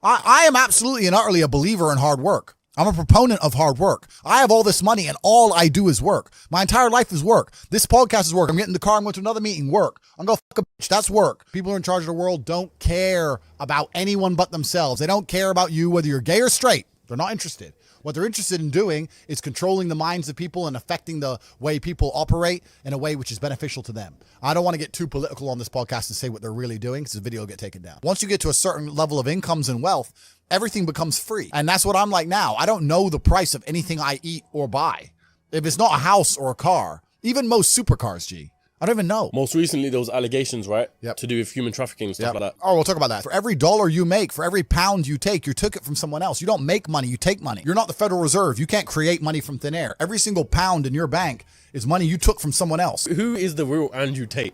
I am absolutely and utterly a believer in hard work. I'm a proponent of hard work. I have all this money and all I do is work. My entire life is work. This podcast is work. I'm getting in the car. I'm going to another meeting. Work. I'm going to fuck a bitch. That's work. People who are in charge of the world don't care about anyone but themselves. They don't care about you, whether you're gay or straight. They're not interested. What they're interested in doing is controlling the minds of people and affecting the way people operate in a way which is beneficial to them. I don't want to get too political on this podcast and say what they're really doing because the video will get taken down. Once you get to a certain level of incomes and wealth, everything becomes free. And that's what I'm like now. I don't know the price of anything I eat or buy. If it's not a house or a car, even most supercars, G, I don't even know. Most recently, there was allegations, right? Yep. To do with human trafficking and stuff like that. Oh, we'll talk about that. For every dollar you make, for every pound you take, you took it from someone else. You don't make money, you take money. You're not the Federal Reserve. You can't create money from thin air. Every single pound in your bank is money you took from someone else. Who is the real Andrew Tate?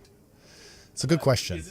It's a good question.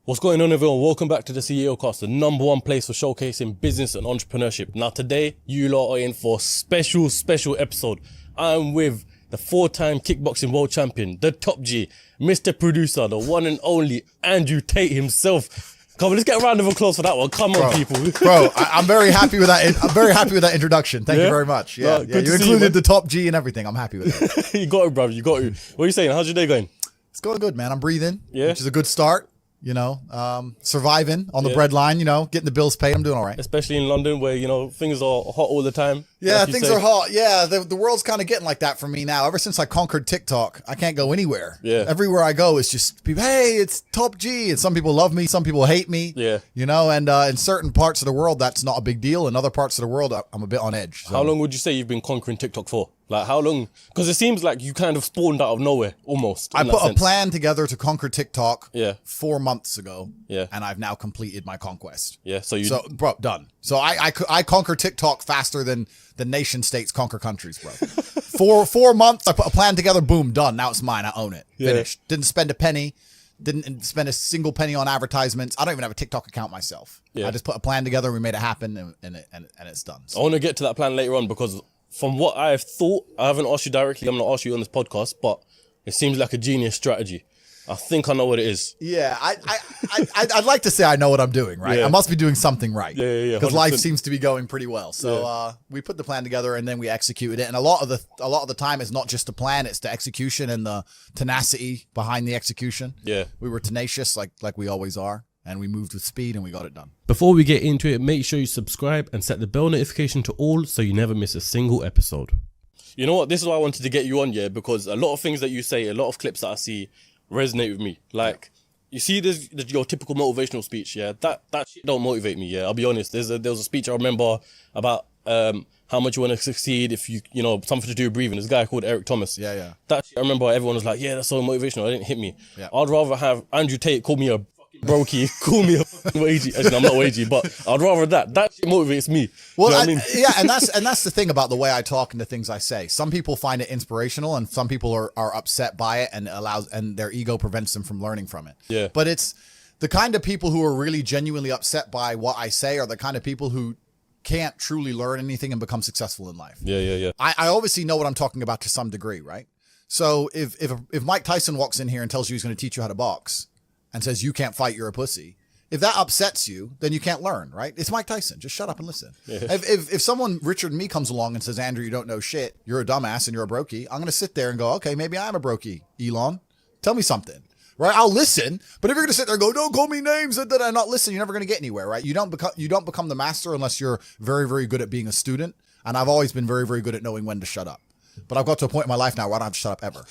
What's going on, everyone? Welcome back to the CEO Cast, the #1 place for showcasing business and entrepreneurship. Now today, you lot are in for a special episode. I'm with the 4-time kickboxing world champion, the top G, Mr. Producer, the one and only Andrew Tate himself. Come on, let's get a round of applause for that one. Come on, people. Bro, I'm very happy with that. I'm very happy with that introduction. Thank you very much. Yeah, No, you included the top G and everything. I'm happy with it. You got it, brother. You got it. What are you saying? How's your day going? It's going good, man. I'm breathing, Yeah. which is a good start. You know, surviving on the breadline, you know, getting the bills paid. I'm doing all right. Especially in London where, you know, things are hot all the time. Yeah, like you things say. are hot. Yeah, the world's kind of getting like that for me now. Ever since I conquered TikTok, I can't go anywhere. Yeah. Everywhere I go, it's just people, hey, it's Top G. And some people love me. Some people hate me. Yeah. You know, and in certain parts of the world, that's not a big deal. In other parts of the world, I'm a bit on edge. So. How long would you say you've been conquering TikTok for? Like, how long? Because it seems like you kind of spawned out of nowhere, almost. I put a plan together to conquer TikTok 4 months ago. Yeah. And I've now completed my conquest. Yeah. So, bro, done. So I conquer TikTok faster than the nation states conquer countries, bro. 4 months, I put a plan together, boom, done. Now it's mine. I own it. Yeah. Finished. Didn't spend a penny. Didn't spend a single penny on advertisements. I don't even have a TikTok account myself. Yeah. I just put a plan together. We made it happen, and it's done. So. I want to get to that plan later on because from what I've thought, I haven't asked you directly. I'm going to ask you on this podcast, but it seems like a genius strategy. I think I know what it is. Yeah, I'd like to say I know what I'm doing, right? Yeah. I must be doing something right. Yeah. Because life seems to be going pretty well. So we put the plan together and then we executed it. And a lot of the time, it's not just the plan; it's the execution and the tenacity behind the execution. Yeah, we were tenacious, like we always are, and we moved with speed and we got it done. Before we get into it, make sure you subscribe and set the bell notification to all so you never miss a single episode. You know what? This is why I wanted to get you on, because a lot of things that you say, a lot of clips that I see resonate with me. Like, you see this, your typical motivational speech, that shit don't motivate me, I'll be honest. There was a speech I remember about how much you want to succeed if you know, something to do with breathing. There's a guy called Eric Thomas. Yeah. That shit, I remember everyone was like, yeah, that's so motivational. It didn't hit me. Yeah. I'd rather have Andrew Tate call me a brokey, call me a fucking wagey. Actually, I'm not wagey, but I'd rather that shit motivates me. Well, you know what I mean? Yeah, and that's the thing about the way I talk and the things I say. Some people find it inspirational, and some people are upset by it, and their ego prevents them from learning from it. Yeah. But it's the kind of people who are really genuinely upset by what I say are the kind of people who can't truly learn anything and become successful in life. Yeah. I obviously know what I'm talking about to some degree, right? So if Mike Tyson walks in here and tells you he's going to teach you how to box and says you can't fight, you're a pussy. If that upsets you, then you can't learn, right? It's Mike Tyson. Just shut up and listen. Yeah. If someone, Richard and me, comes along and says, Andrew, you don't know shit, you're a dumbass and you're a brokey, I'm going to sit there and go, okay, maybe I am a brokey, Elon. Tell me something, right? I'll listen. But if you're going to sit there and go, don't call me names that I not listen, you're never going to get anywhere, right? You don't become the master unless you're very, very good at being a student. And I've always been very, very good at knowing when to shut up. But I've got to a point in my life now where I don't have to shut up ever.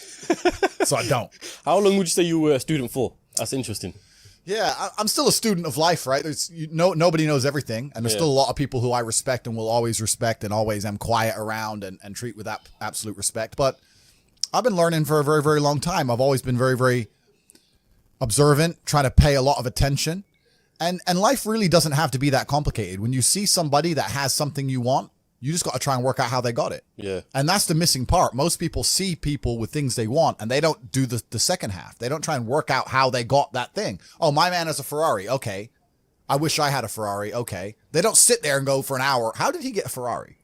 So I don't. How long would you say you were a student for? That's interesting. Yeah, I'm still a student of life, right? Nobody knows everything. And there's still a lot of people who I respect and will always respect and always am quiet around and treat with absolute respect. But I've been learning for a very, very long time. I've always been very, very observant, trying to pay a lot of attention. And life really doesn't have to be that complicated. When you see somebody that has something you want, you just got to try and work out how they got it. Yeah. And that's the missing part. Most people see people with things they want and they don't do the second half. They don't try and work out how they got that thing. Oh, my man has a Ferrari. Okay. I wish I had a Ferrari. Okay. They don't sit there and go for an hour. How did he get a Ferrari?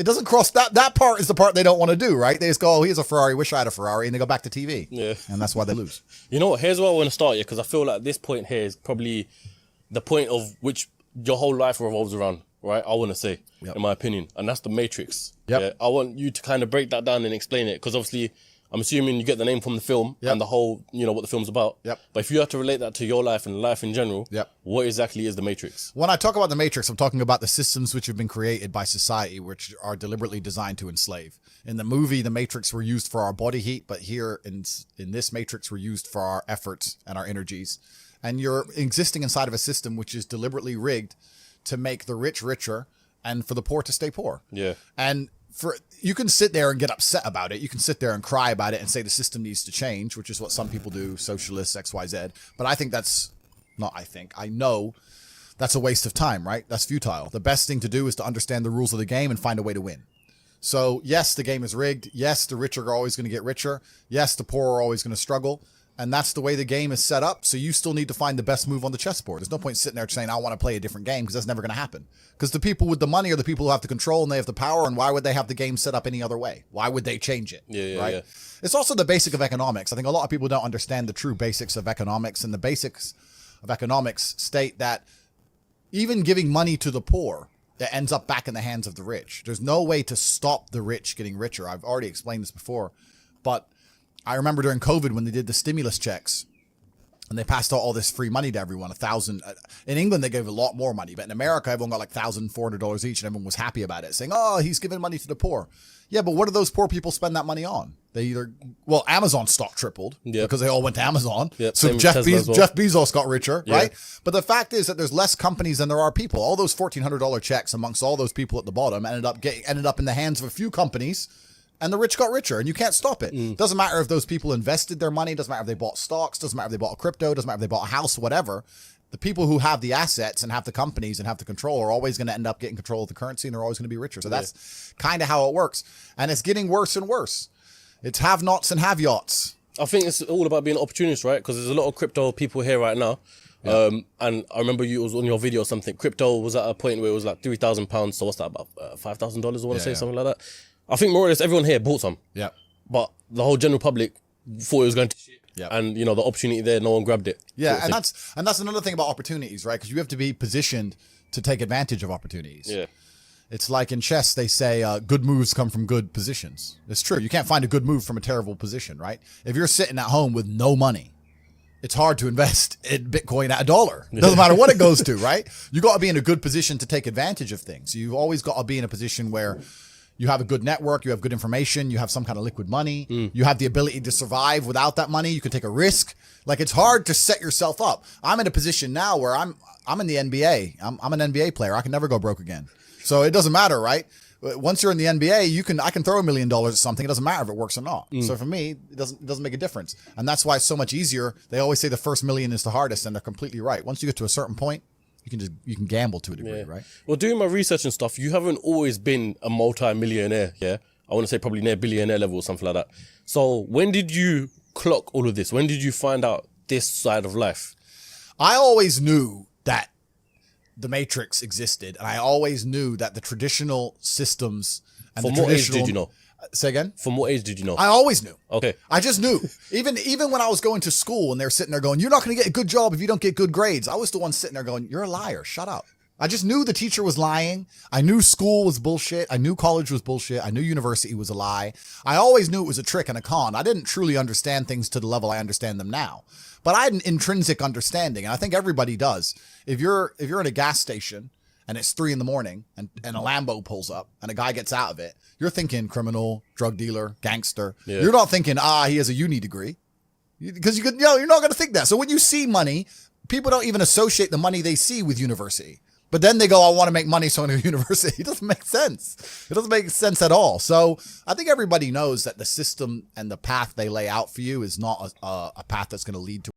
It doesn't cross that part is the part they don't want to do, right? They just go, oh, here's a Ferrari, wish I had a Ferrari, and they go back to TV. Yeah. And that's why they lose. You know what? Here's where I want to start, because I feel like this point here is probably the point of which your whole life revolves around, right? I want to say, in my opinion. And that's the Matrix. Yep. Yeah? I want you to kind of break that down and explain it, because obviously I'm assuming you get the name from the film and the whole, what the film's about. Yep. But if you have to relate that to your life and life in general, what exactly is the Matrix? When I talk about the Matrix, I'm talking about the systems which have been created by society, which are deliberately designed to enslave. In the movie, the Matrix were used for our body heat, but here in this Matrix, we're used for our efforts and our energies. And you're existing inside of a system which is deliberately rigged to make the rich richer and for the poor to stay poor. Yeah. And you can sit there and get upset about it. You can sit there and cry about it and say the system needs to change, which is what some people do, socialists, XYZ. But I know that's a waste of time, right? That's futile. The best thing to do is to understand the rules of the game and find a way to win. So yes, the game is rigged. Yes, the rich are always going to get richer. Yes, the poor are always going to struggle. And that's the way the game is set up. So you still need to find the best move on the chessboard. There's no point sitting there saying, I want to play a different game, because that's never going to happen. Because the people with the money are the people who have the control and they have the power. And why would they have the game set up any other way? Why would they change it? Right? It's also the basic of economics. I think a lot of people don't understand the true basics of economics. And the basics of economics state that even giving money to the poor, it ends up back in the hands of the rich. There's no way to stop the rich getting richer. I've already explained this before, but I remember during COVID when they did the stimulus checks and they passed out all this free money to everyone, $1,000. In England, they gave a lot more money, but in America, everyone got like $1,400 each and everyone was happy about it, saying, oh, he's giving money to the poor. Yeah, but what do those poor people spend that money on? They Amazon stock tripled because they all went to Amazon. So Jeff Bezos got richer, right? But the fact is that there's less companies than there are people. All those $1,400 checks amongst all those people at the bottom ended up in the hands of a few companies. And the rich got richer, and you can't stop it. Doesn't matter if those people invested their money. Doesn't matter if they bought stocks. Doesn't matter if they bought a crypto. Doesn't matter if they bought a house, whatever. The people who have the assets and have the companies and have the control are always going to end up getting control of the currency, and they're always going to be richer. So that's kind of how it works. And it's getting worse and worse. It's have-nots and have-yachts. I think it's all about being an opportunist, right? Because there's a lot of crypto people here right now. And I remember you was on your video or something. Crypto was at a point where it was like £3,000. So what's that, about $5,000? I want to say something like that. I think more or less everyone here bought some. Yeah. But the whole general public thought it was going to shit. Yeah. And the opportunity there, no one grabbed it. Yeah, and that's another thing about opportunities, right? Because you have to be positioned to take advantage of opportunities. Yeah. It's like in chess, they say good moves come from good positions. It's true. You can't find a good move from a terrible position, right? If you're sitting at home with no money, it's hard to invest in Bitcoin at $1. Doesn't matter what it goes to, right? You got to be in a good position to take advantage of things. You've always got to be in a position where you have a good network, you have good information, you have some kind of liquid money, you have the ability to survive without that money, you can take a risk. Like, it's hard to set yourself up. I'm in a position now where I'm in the NBA. I'm an NBA player. I can never go broke again. So it doesn't matter, right? Once you're in the NBA, I can throw $1 million at something. It doesn't matter if it works or not. So for me, it doesn't make a difference. And that's why it's so much easier. They always say the first million is the hardest, and they're completely right. Once you get to a certain point, you can gamble to a degree, right? Well, doing my research and stuff, you haven't always been a multi-millionaire, yeah? I want to say probably near billionaire level or something like that. So when did you clock all of this? When did you find out this side of life? I always knew that the Matrix existed, and I always knew that the traditional systems and From what age did you know? Say again? From what age did you know? I always knew. Okay. I just knew. Even when I was going to school and they're sitting there going, you're not going to get a good job if you don't get good grades. I was the one sitting there going, you're a liar. Shut up. I just knew the teacher was lying. I knew school was bullshit. I knew college was bullshit. I knew university was a lie. I always knew it was a trick and a con. I didn't truly understand things to the level I understand them now. But I had an intrinsic understanding, and I think everybody does. If you're at a gas station and it's 3 a.m. and a Lambo pulls up and a guy gets out of it, you're thinking criminal, drug dealer, gangster. Yeah. You're not thinking, he has a uni degree. Because you're not going to think that. So when you see money, people don't even associate the money they see with university. But then they go, I want to make money, so I'm going to university. It doesn't make sense. It doesn't make sense at all. So I think everybody knows that the system and the path they lay out for you is not a path that's going to lead to